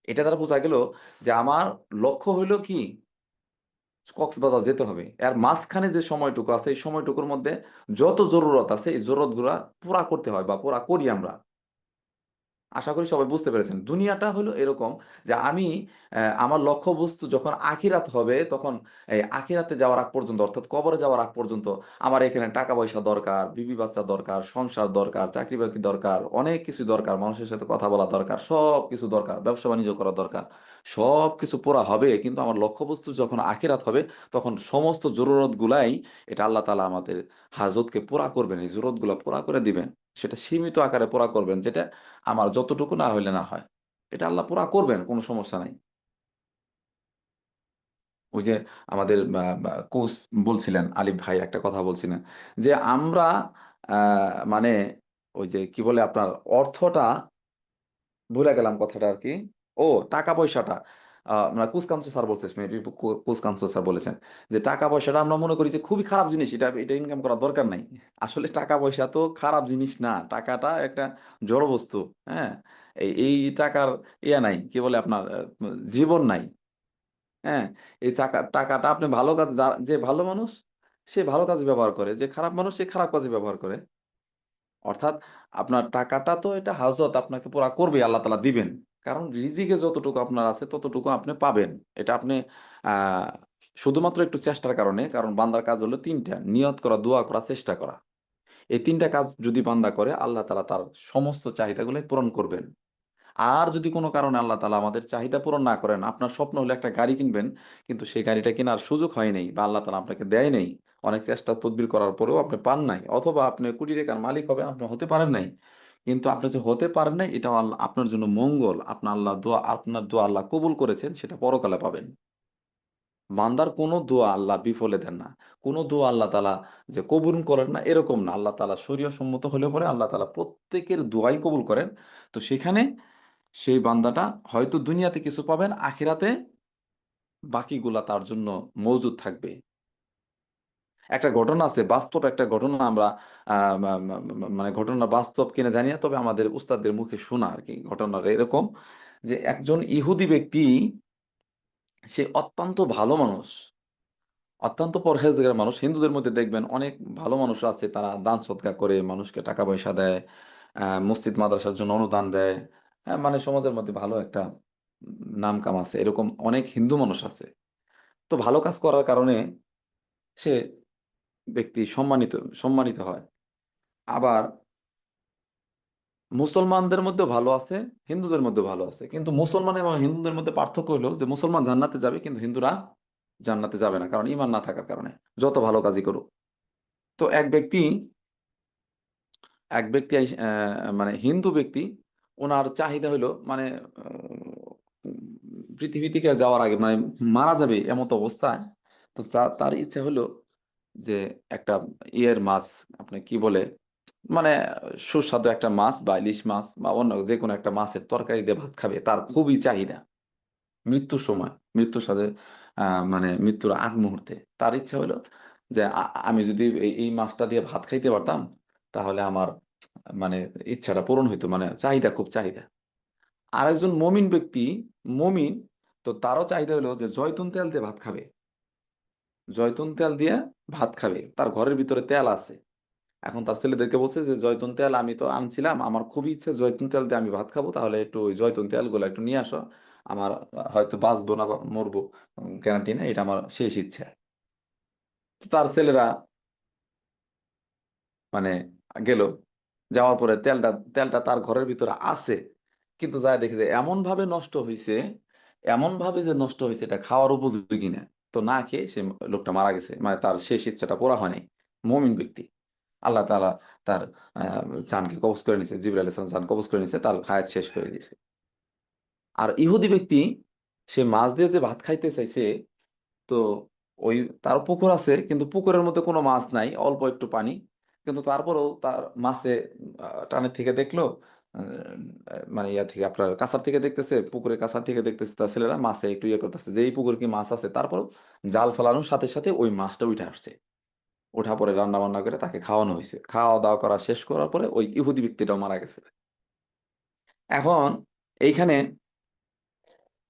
এটা দ্বারা বোঝা গেল যে আমার লক্ষ্য হইল কি? কক্সবাজার যেতে হবে। এর মাঝখানে যে সময়টুকু আছে এই সময়টুকুর মধ্যে যত জরুরত আছে এই জরুরতগুলা পুরা করতে হয় বা পুরা করি আমরা। আশা করি সবাই বুঝতে পেরেছেন। দুনিয়াটা হলো এরকম যে আমি আমার লক্ষ্যবস্তু যখন আখিরাত হবে, তখন এই আখিরাতে যাওয়ার আগ পর্যন্ত, অর্থাৎ কবরে যাওয়ার আগ পর্যন্ত আমার এখানে টাকা-পয়সা দরকার, বিবি-বাচ্চা দরকার, সংসার দরকার, চাকরি-বাকরি দরকার, অনেক কিছু দরকার, মানুষের সাথে কথা বলা দরকার, সবকিছু দরকার, ব্যবসা-বাণিজ্য করা দরকার। সবকিছু পুরা হবে, কিন্তু আমার লক্ষ্যবস্তু যখন আখিরাত হবে, তখন সমস্ত জরুরত গুলাই এটা আল্লাহ তাআলা আমাদের হাজতকে পুরা করবেন। এই জরুরতগুলা পুরা করে দিবেন। সেটা সীমিত আকারে পুরা করবেন, যেটা আমার যতটুকু না হইলে না হয়। এটা আল্লাহ পুরা করবেন, কোনো সমস্যা নাই। ওই যে আমাদের কোচ বলছিলেন, আলিফ ভাই একটা কথা বলছিলেন যে আমরা আ মানে ওই যে কি বলে আপনার অর্থটা ভুলে গেলাম কথাটা আরকি। ও টাকা-পয়সাটা না কুসকাঞ্চু স্যার বলছে, মেবি কুসকাঞ্চু স্যার বলেছেন যে টাকা-পয়সাটা আমরা মনে করি যে খুবই খারাপ জিনিস। এটা ইনকাম করার দরকার নাই। আসলে টাকা-পয়সা তো খারাপ জিনিস না। টাকাটা একটা জড় বস্তু। হ্যাঁ? এই টাকার নাই। কি বলে আপনার জীবন নাই। হ্যাঁ? এই টাকাটা আপনি ভালো কাজ, যে ভালো মানুষ সে ভালো কাজে ব্যবহার করে। যে খারাপ মানুষ সে খারাপ কাজে ব্যবহার করে। অর্থাৎ আপনার টাকাটা তো এটা হাজত আপনাকে পুরা করবেই, আল্লাহ তাআলা দিবেন। কারণ রিজিকে যতটুকু আপনার আছে ততটুকু আপনি পাবেন। এটা আপনি আ শুধুমাত্র একটু চেষ্টার কারণে, কারণ বান্দার কাজ হলো ৩ টা। নিয়ত করা, দোয়া করা, চেষ্টা করা। এই ৩ টা কাজ যদি বান্দা করে, আল্লাহ তাআলা তার সমস্ত চাহিদাগুলাই পূরণ করবেন। আর যদি কোনো কারণে আল্লাহ তাআলা আমাদের চাহিদা পূরণ না করেন, আপনার স্বপ্ন হলো একটা গাড়ি কিনবেন, কিন্তু সেই গাড়িটা কেনার সুযোগ হয় নাই বা আল্লাহ তাআলা আপনাকে দেয় নাই। অনেক চেষ্টা তদবির করার পরেও আপনি পান নাই। অথবা আপনি কোটি টাকার মালিক হবেন, আপনি হতে পারেন নাই। কিন্তু আপনি যে হতে পারেন নাই এটাও আপনার জন্য মঙ্গল। আপনার দোয়া আল্লাহ কবুল করেছেন, সেটা পরকালে পাবেন। বান্দার কোনো দোয়া আল্লাহ বিফলে দেন না। কোনো দোয়া আল্লাহ তাআলা যে কবুল করেন না এরকম না। আল্লাহ তাআলা শরীয়ত সম্মত হলে পরে আল্লাহ তাআলা প্রত্যেকের দোয়াই কবুল করেন। তো সেখানে সেই বান্দাটা হয়তো দুনিয়াতে কিছু পাবেন, আখিরাতে বাকিগুলা তার জন্য মওজুদ থাকবে। একটা ঘটনা আছে, বাস্তব একটা ঘটনা আমরা আ মা মা মা মানে ঘটনা বাস্তব কিনা জানি না, তবে আমাদের উস্তাদদের মুখে শোনা আরকি। ঘটনাটা এরকম যে একজন ইহুদি ব্যক্তি, সে অত্যন্ত ভালো মানুষ। অত্যন্ত পরহেজগার মানুষ। হিন্দুদের মধ্যে দেখবেন অনেক ভালো মানুষ আছে, তারা দান সদকা করে, মানুষকে টাকা পয়সা দেয়, মসজিদ মাদ্রাসার জন্য অনুদান দেয়। মানে সমাজের মধ্যে ভালো একটা নাম কাম আছে। এরকম অনেক হিন্দু মানুষ আছে। তো ভালো কাজ করার কারণে সে ব্যক্তি সম্মানিত হয়। আবার মুসলমানদের মধ্যেও ভালো আছে, হিন্দুদের মধ্যেও ভালো আছে। কিন্তু মুসলমান এবং হিন্দুদের মধ্যে পার্থক্য হলো যে মুসলমান জান্নাতে যাবে কিন্তু হিন্দুরা জান্নাতে যাবে না, কারণ ঈমান না থাকার কারণে, যত ভালো কাজই করুক। তো এক ব্যক্তি মানে হিন্দু ব্যক্তি, ওনার চাহিদা হলো মানে পৃথিবী থেকে যাওয়ার আগে মানে মারা যাবে এমত অবস্থায়, তো তার ইচ্ছা হলো যে একটা ইয়ের মাছ, আপনি কি বলে, মানে সুস্বাদু একটা মাছ বা ইলিশ মাছ বা অন্য যে কোনো একটা মাছের তরকারি দিয়ে ভাত খাবে, তার খুবই চাহিদা। মৃত্যুর সময়, মৃত্যুর সাথে মানে মৃত্যুর আগ মুহূর্তে তার ইচ্ছা হলো যে আমি যদি এই মাছটা দিয়ে ভাত খাইতে পারতাম, তাহলে আমার মানে ইচ্ছাটা পূরণ হইতো, মানে চাহিদা, খুব চাহিদা। আরেকজন মমিন ব্যক্তি, মমিন, তো তারও চাহিদা হলো যে জয়তুন তেল দিয়ে ভাত খাবে, জয়তুন তেল দিয়ে ভাত খাবে, তার ঘরের ভিতরে তেল আছে। এখন তার ছেলেদেরকে বলছে যে জয়তুন তেল আমি তো আনছিলাম, আমার খুবই ইচ্ছে জয়তুন তেল দিয়ে আমি ভাত খাবো, তাহলে একটু ওই জয়তুন তেলগুলো একটু নিয়ে আসো, আমার হয়তো বাঁচবো না বা মরবো গ্যারান্টি না, এটা আমার শেষ ইচ্ছা। তো তার ছেলেরা মানে গেল, যাওয়ার পরে তেলটা তার ঘরের ভিতরে আছে, কিন্তু যা দেখে যে এমন ভাবে নষ্ট হয়েছে, এমন ভাবে যে নষ্ট হয়েছে এটা খাওয়ার উপযোগী না। তো না খেয়ে সে লোকটা মারা গেছে, মানে তার শেষ ইচ্ছাটা পুরা হয়নি। মুমিন ব্যক্তি, আল্লাহ তাআলা তার জানকে কবজ করে নিছে, জিবরাইল আলাইহিস সালাম জান কবজ করে নিছে, তার হায়াত শেষ করে দিয়েছে। আর ইহুদি ব্যক্তি, সে মাছ দিয়ে যে ভাত খাইতে চাইছে, তো ওই তার পুকুর আছে, কিন্তু পুকুরের মধ্যে কোনো মাছ নাই, অল্প একটু পানি, কিন্তু তারপরেও তার মাছে টানের থেকে দেখলো, মানে ইয়া থেকে আপনার কাছার থেকে দেখতেছে, পুকুরের কাছার থেকে দেখতেছে, তার ছেলেরা মাছে একটু ইয়ে করতেছে যে এই পুকুর কি মাছ আছে, তারপরেও জাল ফেলানোর সাথে সাথে ওই মাছটা উঠে আসছে। ওঠা পরে রান্না বান্না করে তাকে খাওয়ানো হয়েছে, খাওয়া দাওয়া করা শেষ করার পরে ওই ইহুদি ব্যক্তিটাও মারা গেছে। এখন এইখানে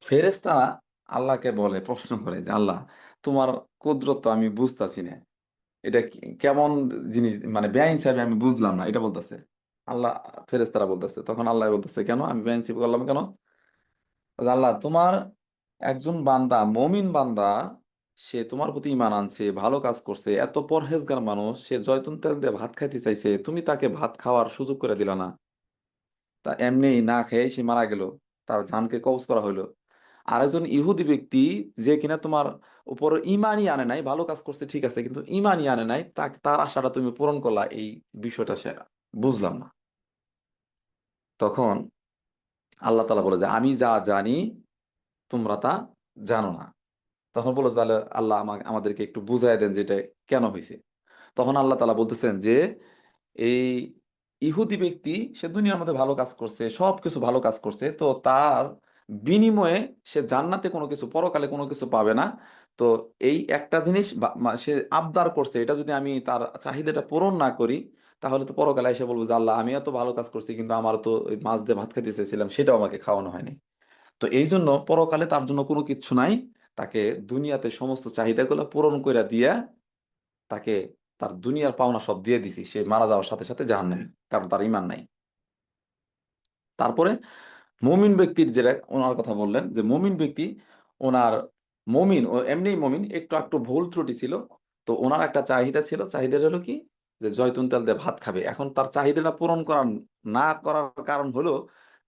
ফেরেশতারা আল্লাহকে বলে, প্রশ্ন করে যে আল্লাহ, তোমার কুদরত তো আমি বুঝতাছি না, এটা কেমন জিনিস, মানে বেআইনসাফি আমি বুঝলাম না, এটা বলতেছে আল্লাহ। ফেরেশতারা বলতেছে, তখন আল্লাহ বলতেছে কেন আমি বেআইনসাফি করলাম কেন? বলছে, আল্লাহ, তোমার একজন বান্দা, মমিন বান্দা, সে তোমার প্রতি ঈমান আনছে, ভালো কাজ করছে, এত পরহেজগার মানুষ, সে জয়তুন তেল দিয়ে ভাত খাইতে চাইছে, তুমি তাকে ভাত খাওয়ার সুযোগ করে দিলা না, তা এমনি না খেয়ে সে মারা গেল, তার জানকে কবজ করা হইলো। আরেকজন ইহুদি ব্যক্তি, যে কিনা তোমার উপর ইমানই আনে নাই, ভালো কাজ করছে ঠিক আছে, কিন্তু ইমানই আনে নাই, তার আশাটা তুমি পূরণ করলা, এই বিষয়টা সে বুঝলাম না। তখন আল্লাহ তাআলা বলে যে আমি যা জানি তোমরা তা জানো না। তখন বলে যে, তাহলে আল্লাহ আমাদেরকে একটু বুঝাই দেন যে এটা কেন হয়েছে। তখন আল্লাহ তাআলা বলতেছেন যে এই ইহুদি ব্যক্তি, সে দুনিয়ার মধ্যে ভালো কাজ করছে, সবকিছু ভালো কাজ করছে, তো তার বিনিময়ে সে জান্নাতে কোনো কিছু, পরকালে কোনো কিছু পাবে না। তো এই একটা জিনিস সে আবদার করছে, এটা যদি আমি তার চাহিদাটা পূরণ না করি, তাহলে তো পরকালে এসে বলবো যে আল্লাহ, আমি এত ভালো কাজ করছি, কিন্তু আমার তো ওই মাছ দিয়ে ভাত খেতে চেয়েছিলাম, সেটাও আমাকে খাওয়ানো হয়নি। তো এই জন্য পরকালে তার জন্য কোনো কিচ্ছু নাই, তাকে দুনিয়াতে সমস্ত চাহিদাগুলো পূরণ করে দিয়া তাকে তার দুনিয়ার পাওনা সব দিয়ে দিছি, সে মারা যাওয়ার সাথে সাথে জাহান্নামী, কারণ তার ঈমান নাই। তারপরে মুমিন ব্যক্তির, যেটা ওনার কথা বললেন যে মুমিন ব্যক্তি, ওনার মুমিন, ও এমনিই মুমিন, একটু একটু ভুল ত্রুটি ছিল, তো ওনার একটা চাহিদা ছিল, চাহিদাটা হলো কি, যে জয়তুন তেল দিয়ে ভাত খাবে। এখন তার চাহিদাটা পূরণ না করার কারণ হলো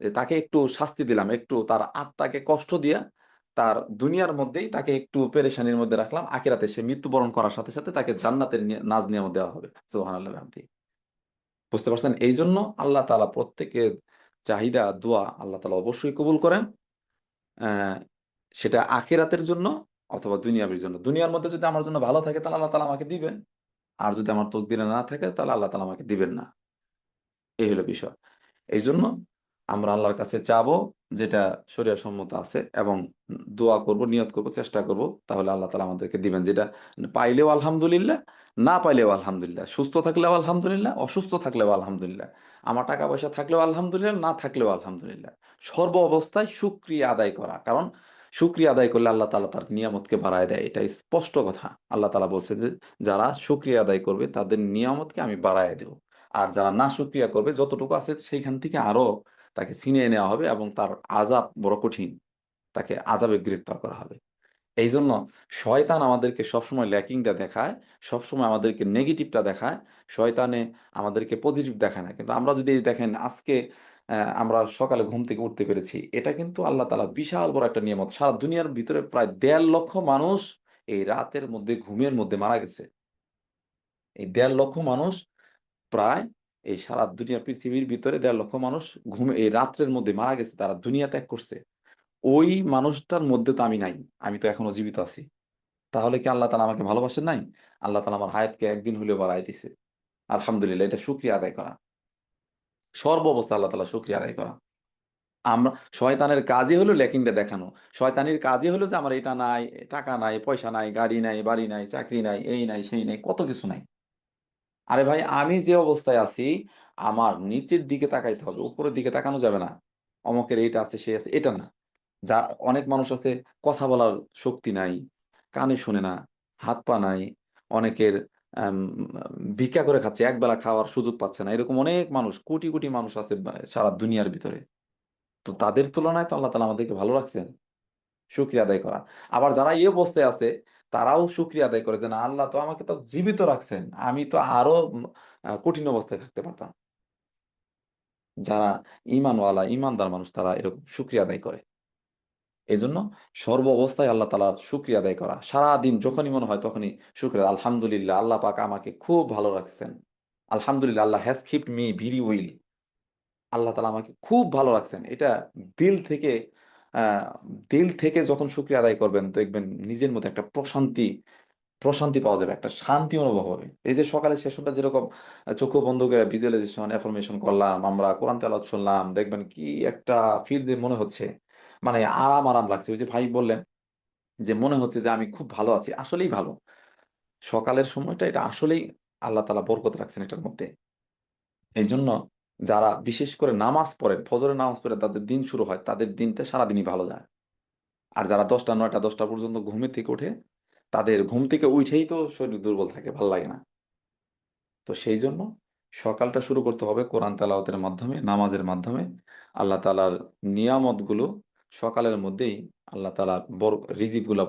যে তাকে একটু শাস্তি দিলাম, একটু তার আত্মাকে কষ্ট দিয়া তার দুনিয়ার মধ্যেই তাকে একটু পেরেশানির মধ্যে রাখলাম, আখিরাতে সে মৃত্যুবরণ করার সাথে সাথে তাকে জান্নাতের নাজ নিয়ামত দেওয়া হবে। সুবহানাল্লাহ। বুঝতে পারছেন? এই জন্য আল্লাহ তাআলা প্রত্যেকের চাহিদা, দোয়া আল্লাহ তাআলা অবশ্যই কবুল করেন। আহ, সেটা আখিরাতের জন্য অথবা দুনিয়ার জন্য। দুনিয়ার মধ্যে যদি আমার জন্য ভালো থাকে, তাহলে আল্লাহ তাআলা আমাকে দিবেন, আর যদি আমার তকদিরে না থাকে, তাহলে আল্লাহ তাআলা আমাকে দিবেন না। এই হলো বিষয়। এই জন্য আমরা আল্লাহর কাছে চাবো যেটা শরীয়ত সম্মত আছে, এবং দোয়া করব, নিয়ত করব, চেষ্টা করব, তাহলে আল্লাহ তাআলা আমাদেরকে দিবেন। যেটা পাইলেও আলহামদুলিল্লাহ, না পাইলেও আলহামদুলিল্লাহ, সুস্থ থাকলেও আলহামদুলিল্লাহ, অসুস্থ থাকলেও আলহামদুলিল্লাহ, আমার টাকা পয়সা থাকলেও আলহামদুলিল্লাহ, না থাকলেও আলহামদুলিল্লাহ, সর্ব অবস্থায় শুকরিয়া আদায় করা। কারণ শুকরিয়া আদায় করলে আল্লাহ তাআলা তার নিয়ামতকে বাড়ায় দেয়, এটা স্পষ্ট কথা। আল্লাহ তাআলা বলছেন যে যারা শুকরিয়া আদায় করবে তাদের নিয়ামতকে আমি বাড়ায় দেব, আর যারা না শুকরিয়া করবে, যতটুকু আছে সেইখান থেকে আরো তাকে ছিনিয়ে নেওয়া হবে, এবং তার আযাব বড় কঠিন, তাকে আযাবে গ্রেফতার করা হবে। এই জন্য শয়তান আমাদেরকে সবসময় ল্যাকিংটা দেখায়, সবসময় আমাদেরকে নেগেটিভটা দেখায়, শয়তানে আমাদেরকে পজিটিভ দেখায় না। কিন্তু আমরা যদি দেখেন আজকে আমরা সকালে ঘুম থেকে উঠতে পেরেছি, এটা কিন্তু আল্লাহ তাআলা বিশাল বড় একটা নিয়ামত। সারা দুনিয়ার ভিতরে প্রায় ১.৫ লক্ষ মানুষ এই রাতের মধ্যে ঘুমের মধ্যে মারা গেছে। এই ১.৫ লক্ষ মানুষ প্রায় এই সারা দুনিয়া পৃথিবীর ভিতরে ১.৫ লক্ষ মানুষ এই রাত্রের মধ্যে মারা গেছে। তারা দুনিয়া ত্যাগ করছে। ওই মানুষটার মধ্যে তো আমি নাই। আমি তো এখনো জীবিত আছি। তাহলে কি আল্লাহ তাআলা আমাকে ভালোবাসেন নাই? আল্লাহ তাআলা আমার হায়াতকে একদিন হলেও বাড়ায় দিছে। আলহামদুলিল্লাহ, এটা শুকরিয়া আদায় করা। সর্ব অবস্থায় আল্লাহ তাআলার শুকরিয়া আদায় করা। আমরা শয়তানের কাজই হলো ল্যাকিংটা দেখানো। শয়তানির কাজই হলো যে আমার এটা নাই, টাকা নাই, পয়সা নাই, গাড়ি নাই, বাড়ি নাই, চাকরি নাই, এই নাই, সেই নাই, কত কিছু নাই। আরে ভাই, আমি যে অবস্থায় আছি আমার নিচের দিকে তাকাইতে হবে। উপরের দিকে তাকানো যাবে না। অমুকের এইটা আছে, সে আছে, এটা না। যা অনেক মানুষ আছে কথা বলার শক্তি নাই, কানে শোনে না, হাত পা নাই। অনেকের আম ভিক্ষা করে খাচ্ছে, একবেলা খাওয়ার সুযোগ পাচ্ছে না। এরকম অনেক মানুষ, কোটি, কোটি মানুষ আছে সারা দুনিয়ার ভিতরে। তো তাদের তুলনায় তো আল্লাহ তাআলা আমাদেরকে ভালো রাখছেন। শুকরিয়া আদায় করা। আবার যারা এই অবস্থায় আছে তারাও শুকরিয়া আদায় করে যে, না আল্লাহ তো আমাকে তো জীবিত রাখছেন। আমি তো আরো কঠিন অবস্থায় থাকতে পারতাম। যারা ঈমানওয়ালা, ঈমানদার মানুষ তারা এরকম শুকরিয়া আদায় করে। এজন্য সর্ব অবস্থায় আল্লাহ তাআলার শুকরিয়া আদায় করা। সারাদিন যখনই মনে হয় তখনই শুকরিয়া। আলহামদুলিল্লাহ, আল্লাহ পাক আমাকে খুব ভালো রাখছেন। আলহামদুলিল্লাহ, Allah has kept me very well. আল্লাহ তাআলা আমাকে খুব ভালো রাখছেন। এটা দিল থেকে আ দিল থেকে যখন শুকরিয়া আদায় করবেন দেখবেন নিজের মধ্যে একটা প্রশান্তি পাওয়া যাবে। একটা শান্তি অনুভব হবে। এই যে সকালের সেশনটা যেরকম চক্ষু বন্ধ করে ভিজুয়ালাইজেশন, অ্যাফার্মেশন করলাম, আমরা কোরআন তেলাওয়াত শুনলাম। দেখবেন কি একটা ফিল যে মনে হচ্ছে। মানে আরাম লাগছে। ওই যে ভাই বললেন যে মনে হচ্ছে যে আমি খুব ভালো আছি। আসলেই ভালো। সকালের সময়টা এটা আসলেই আল্লাহ তাআলা বরকত রাখছেন এটার মধ্যে। এইজন্য যারা বিশেষ করে নামাজ পড়েন, ফজরের নামাজ পড়ে তাদের দিন শুরু হয়, তাদের দিনটা সারাদিনই ভালো যায়। আর যারা ১০টা, ৯টা, ১০টা পর্যন্ত ঘুমের থেকে ওঠে, তাদের ঘুম থেকে উঠেই তো শরীর দুর্বল থাকে, ভাল লাগে না। তো সেইজন্য সকালটা শুরু করতে হবে কোরআন তেলাওয়াতের মাধ্যমে, নামাজের মাধ্যমে। আল্লাহ তাআলার নিয়ামতগুলো সকালের মধ্যেই আল্লাহ তাআলা রিজিকগুলা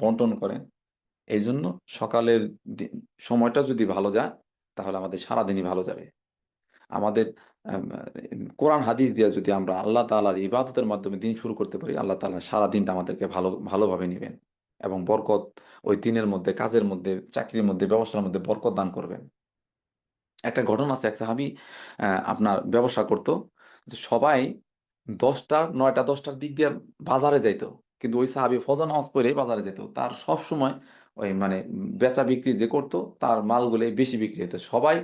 বন্টন করেন। এইজন্য সকালের দি সময়টা যদি ভালো যায়, তাহলে আমাদের সারাদিনই ভালো যাবে। আমাদের আম আ কোরআন হাদিস দিয়ে যদি আমরা আল্লাহ তাআলার ইবাদতের মাধ্যমে দিন শুরু করতে পারি, আল্লাহ তাআলা সারাদিনটা আমাদেরকে ভালোভাবে নিবেন এবং বরকত ওই দিনের মধ্যে, কাজের মধ্যে, চাকরির মধ্যে, ব্যবসার মধ্যে বরকত দান করবেন। একটা ঘটনা আছে, এক সাহাবী আপনার ব্যবসা করত। যে সবাই ১০টা ৯টা ১০টার দিক দিয়ে বাজারে যাইত। কিন্তু ওই সাহাবী ফজর নামাজ পড়েই বাজারে যেত। তার সবসময় ওই মানে বেচা বিক্রি যে করত তার মালগুলাই বেশি বিক্রি হইতো। সবাই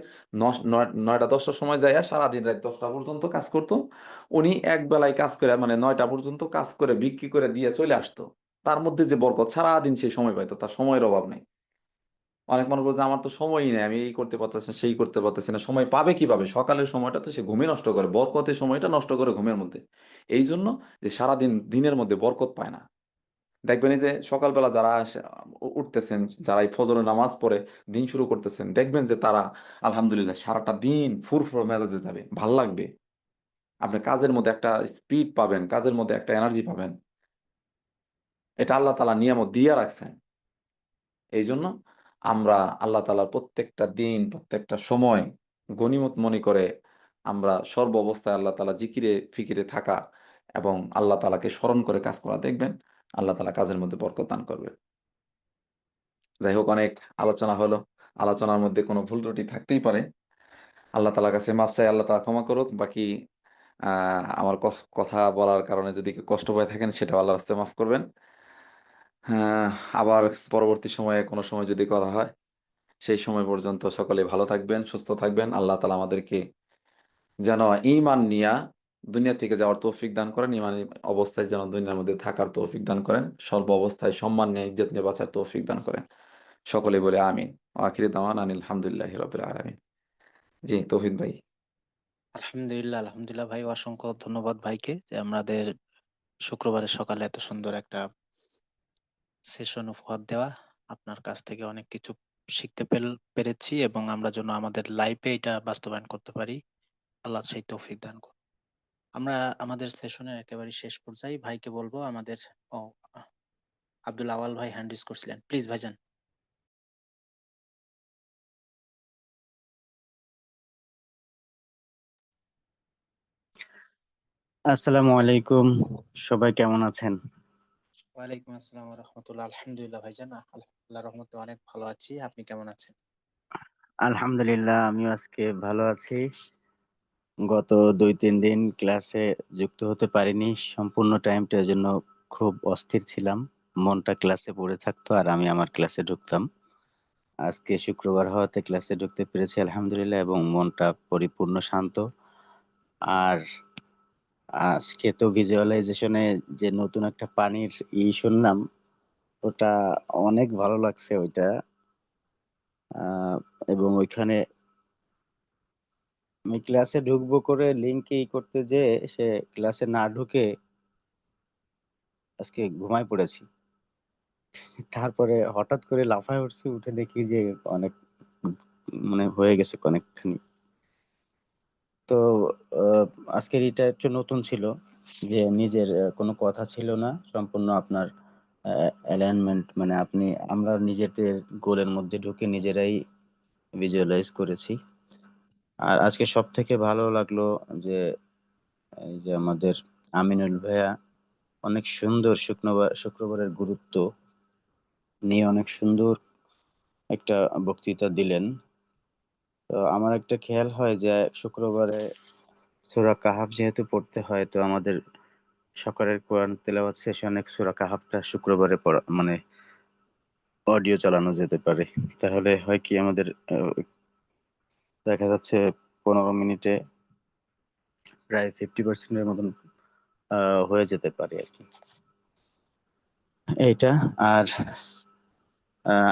৯টা ১০টার সময় যাইয়া সারাদিন রাত ১০টা পর্যন্ত কাজ করত। উনি এক বেলায় কাজ করে মানে ৯টা পর্যন্ত কাজ করে বিক্রি করে দিয়ে চলে আসতো। তার মধ্যে যে বরকত সারাদিন সে সময় পাইত। তার সময়ের অভাব নাই। অনেক মানুষ বলছে আমার তো সময়ই নাই। আমি এই করতে পারতেছি না, সেই করতে পারতেছি না। সময় পাবে কিভাবে? সকালের সময়টা তো সে ঘুমে নষ্ট করে। বরকতের সময়টা নষ্ট করে ঘুমের মধ্যে। এইজন্য যে সারাদিন দিনের মধ্যে বরকত পায় না। দেখবেন এই যে সকালবেলা যারা উঠতেছেন, যারা এই ফজরের নামাজ পড়ে দিন শুরু করতেছেন, দেখবেন যে তারা আলহামদুলিল্লাহ সারাটা দিন ফুরফুরে মেজাজে যাবে। ভাল লাগবে। আপনি কাজের মধ্যে একটা স্পিড পাবেন, কাজের মধ্যে একটা এনার্জি পাবেন। এটা আল্লাহ তাআলা নিয়ামত দিয়া রাখছেন। এইজন্য আমরা আল্লাহ তাআলার প্রত্যেকটা দিন, প্রত্যেকটা সময় গনিমত মনে করে আমরা সর্ব অবস্থায় আল্লাহ তাআলা জিকিরে ফিকিরে থাকা এবং আল্লাহ তাআলাকে স্মরণ করে কাজ করা, দেখবেন আল্লাহ তাআলা কাজের মধ্যে বরকত দান করবেন। যাই হোক, অনেক আলোচনা হলো। আলোচনার মধ্যে কোনো ভুল ত্রুটি থাকতেই পারে। আল্লাহ তাআলার কাছে মাফ চাই, আল্লাহ তাআলা ক্ষমা করুক। বাকি আমার কথা বলার কারণে যদি কেউ কষ্ট পেয়ে থাকেন সেটাও আল্লাহর রাস্তায় মাফ করবেন। হ্যাঁ, আবার পরবর্তী সময়ে কোনো সময় যদি করা হয়, সেই সময় পর্যন্ত সকলে ভালো থাকবেন, সুস্থ থাকবেন। আল্লাহ তাআলা আমাদেরকে যেন ঈমান নিয়া দুনিয়া থেকে যাওয়ার তৌফিক দান করেন। ঈমানী অবস্থায় যেন দুনিয়ার মধ্যে থাকার তৌফিক দান করেন। সর্ব অবস্থায় সম্মান নিয়ে, ইজ্জত নিয়ে বাঁচার তৌফিক দান করেন। সকলেই বলে আমিন। ওয়া আখিরু দাওয়ানা আনিল হামদুলিল্লাহি রাব্বিল আলামিন। জি, তৌহিদ ভাই। আলহামদুলিল্লাহ ভাই, অসংখ্য ধন্যবাদ ভাইকে যে আমাদের শুক্রবারের সকালে এত সুন্দর একটা সেশন উপহার দেওয়া। আপনার কাছ থেকে অনেক কিছু শিখতে পেরেছি এবং আমরা যেন আমাদের লাইফে এটা বাস্তবায়ন করতে পারি। আল্লাহ সেই তৌফিক দান করুন। আমরা আমাদের সেশনের একেবারে শেষ পর্যায়ে ভাইকে বলবো আমাদের ও আব্দুল আওয়াল ভাই হ্যান্ড রেজ করছিলেন, প্লিজ ভাইজান। আসসালামু আলাইকুম, সবাই কেমন আছেন? ওয়ালাইকুম আসসালাম ওয়া রাহমাতুল্লাহ। আলহামদুলিল্লাহ ভাইজান, আল্লাহর রহমতে অনেক ভালো আছি। আপনি কেমন আছেন? আলহামদুলিল্লাহ, আমিও আজকে ভালো আছি। গত ২-৩ দিন ক্লাসে যুক্ত হতে পারিনি সম্পূর্ণ টাইমটা, এজন্য খুব অস্থির ছিলাম। মনটা ক্লাসে পড়ে থাকতো আর আমি আমার ক্লাসে ঢুকতাম। আজকে শুক্রবার হওয়াতে ক্লাসে ঢুকতে পেরেছি আলহামদুলিল্লাহ, এবং মনটা পরিপূর্ণ শান্ত। আর আজকে তো ভিজুয়ালাইজেশনে যে নতুন একটা পানির শুনলাম, ওটা অনেক ভালো লাগছে ওইটা। আহ, এবং ওইখানে আমি ক্লাসে ঢুকবো করে লিঙ্কে করতে যে সে ক্লাসে না ঢুকে আজকে ঘুমায় পড়েছি। তারপরে হঠাৎ করে লাফায় উঠছি, উঠে দেখি যে অনেক মানে হয়ে গেছে অনেকখানি। তো আহ, আজকের এটা একটু নতুন ছিল যে নিজের কোনো কথা ছিল না, সম্পূর্ণ আপনার অ্যালাইনমেন্ট, মানে আমরা নিজেদের গোলের মধ্যে ঢুকে নিজেরাই ভিজুয়ালাইজ করেছি। আর আজকে সব থেকে ভালো লাগলো যে এই যে আমাদের আমিনুল ভাইয়া অনেক সুন্দর শুক্রবারের গুরুত্ব নিয়ে অনেক সুন্দর একটা বক্তৃতা দিলেন। তো আমার একটা খেয়াল হয় যে শুক্রবারে সূরা কাহাফ যেহেতু পড়তে হয়, তো আমাদের সকালের কোরআন তেলাওয়াত সেশনে সূরা কাহাফটা শুক্রবারে পড়া মানে অডিও চালানো যেতে পারে। তাহলে হয় কি আমাদের দেখা যাচ্ছে 15 মিনিটে প্রায় 50% মতন হয়ে যেতে পারে আর কি এইটা। আর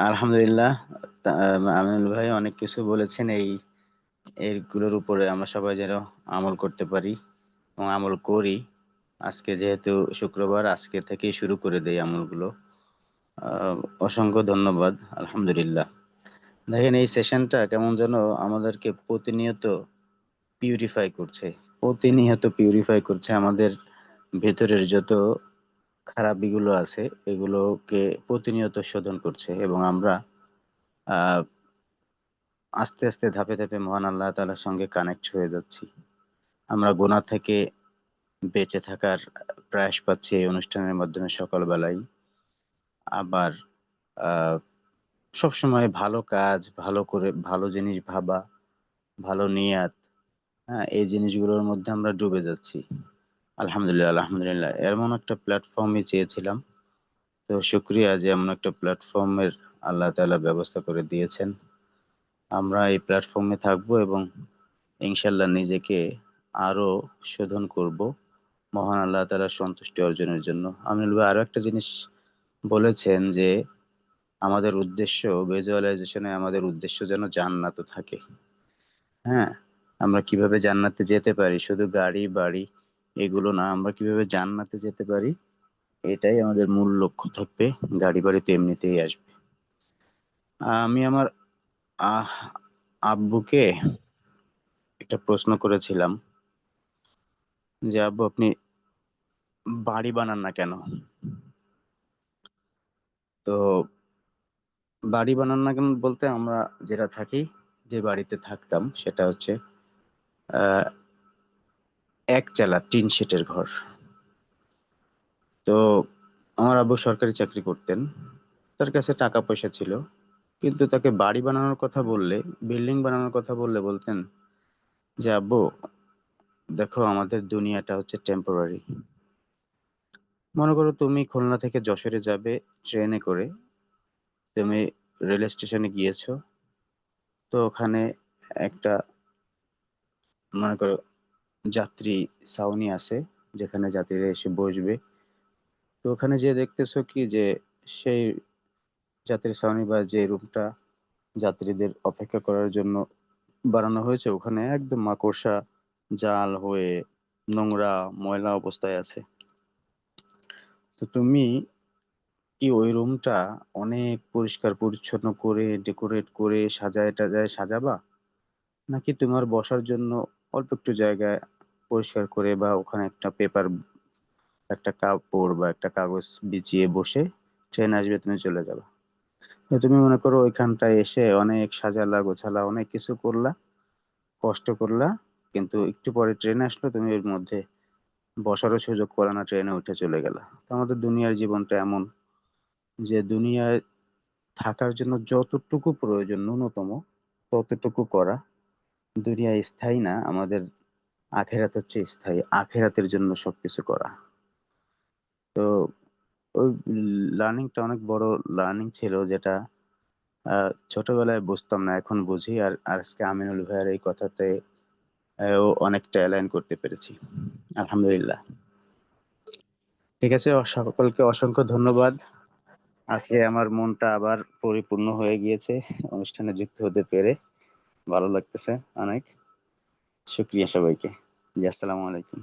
আলহামদুলিল্লাহ, আমিনুল ভাই অনেক কিছু বলেছেন, এইগুলোর উপরে আমরা সবাই যেন আমল করতে পারি এবং আমল করি। আজকে যেহেতু শুক্রবার, আজকে থেকেই শুরু করে দেই আমলগুলো। আহ, অসংখ্য ধন্যবাদ। আলহামদুলিল্লাহ, দেখেন এই সেশনটা কেমন যেন আমাদেরকে প্রতিনিয়ত পিউরিফাই করছে আমাদের ভেতরের যত খারাপিগুলো আছে এগুলোকে প্রতিনিয়ত শোধন করছে, এবং আমরা আহ আস্তে আস্তে ধাপে ধাপে মহান আল্লাহ তাআলার সঙ্গে কানেক্ট হয়ে যাচ্ছি। আমরা গুনাহ থেকে বেঁচে থাকার প্রয়াস পাচ্ছি এই অনুষ্ঠানের মাধ্যমে সকালবেলায়। আবার আহ সবসময় ভালো কাজ, ভালো করে ভালো জিনিস ভাবা, ভালো নিয়াত, হ্যাঁ, এই জিনিসগুলোর মধ্যে আমরা ডুবে যাচ্ছি। আলহামদুলিল্লাহ, আলহামদুলিল্লাহ, এমন একটা প্ল্যাটফর্মই চেয়েছিলাম। তো শুক্রিয়া যে এমন একটা প্ল্যাটফর্মের আল্লাহ তাআলা ব্যবস্থা করে দিয়েছেন। আমরা এই প্ল্যাটফর্মে থাকবো এবং ইনশাল্লাহ নিজেকে আরো শোধন করব মহান আল্লাহ তাআলার সন্তুষ্টি অর্জনের জন্য। আমিনুল ভাই আরো একটা জিনিস বলেছেন যে আমাদের উদ্দেশ্য, ভিজুয়ালাইজেশনে আমাদের উদ্দেশ্য যেন জান্নাত থাকে। হ্যাঁ, আমরা কিভাবে জান্নাতে যেতে পারি, শুধু গাড়ি বাড়ি এগুলো না, আমরা কিভাবে জান্নাতে যেতে পারি এটাই আমাদের মূল লক্ষ্য থাকবে। গাড়ি বাড়ি তো এমনিতেই আসবে। আমি আমার আহ আব্বুকে একটা প্রশ্ন করেছিলাম যে আব্বু আপনি বাড়ি বানান না কেন? তো বাড়ি বানান না কেন বলতে, আমরা যেটা থাকি, যে বাড়িতে থাকতাম সেটা হচ্ছে আহ এক চালা টিন শেডের ঘর। তো আমার আব্বু সরকারি চাকরি করতেন, তার কাছে টাকা পয়সা ছিল, কিন্তু তাকে বাড়ি বানানোর কথা বললে, বিল্ডিং বানানোর কথা বললে বলতেন যে আব্বু দেখো আমাদের দুনিয়াটা হচ্ছে টেম্পোরারি। মনে করো তুমি খুলনা থেকে যশোরে যাবে ট্রেনে করে, তুমি রেল স্টেশনে গিয়েছো, তো ওখানে একটা মনে করো যাত্রী ছাউনি আছে যেখানে যাত্রীরা এসে বসবে। তো ওখানে যে দেখতেছো কি যে সেই যাত্রী ছাউনি বা যে রুমটা যাত্রীদের অপেক্ষা করার জন্য বানানো হয়েছে, ওখানে একদম মাকড়সা জাল হয়ে নোংরা ময়লা অবস্থায় আছে। তো তুমি কি ওই রুমটা অনেক পরিষ্কার পরিচ্ছন্ন করে ডেকোরেট করে সাজায় টাজায় সাজাবা, নাকি তোমার বসার জন্য অল্প একটু জায়গায় পরিষ্কার করে বা ওখানে একটা পেপার, একটা কাপড় বা একটা কাগজ বিছিয়ে বসে ট্রেন আসবে তুমি চলে যাবে? তো তুমি মনে করো ওইখানটায় এসে অনেক সাজালা গোছালা, অনেক কিছু করলা, কষ্ট করলা, কিন্তু একটু পরে ট্রেন আসলো, তুমি এর মধ্যে বসারও সুযোগ করে না, ট্রেনে উঠে চলে গেলা। তো আমাদের দুনিয়ার জীবনটা এমন যে দুনিয়ায় থাকার জন্য যতটুকু প্রয়োজন ন্যূনতম ততটুকু করা। দুনিয়া স্থায়ী না, আমাদের আখেরাত হচ্ছে স্থায়ী, আখেরাতের জন্য সবকিছু করা। তো ওই লার্নিংটা অনেক বড় লার্নিং ছিল, যেটা ছোটবেলায় বুঝতাম না, এখন বুঝি। আর আজকে আমিনুল ভাইয়ের এই কথাতে ও অনেকটা অ্যালাইন করতে পেরেছি, আলহামদুলিল্লাহ। ঠিক আছে, সকলকে অসংখ্য ধন্যবাদ। আজকে আমার মনটা আবার পরিপূর্ণ হয়ে গিয়েছে অনুষ্ঠানে যুক্ত হতে পেরে, ভালো লাগতেছে অনেক। শুক্রিয়া সবাইকে। জি, আসসালামু আলাইকুম।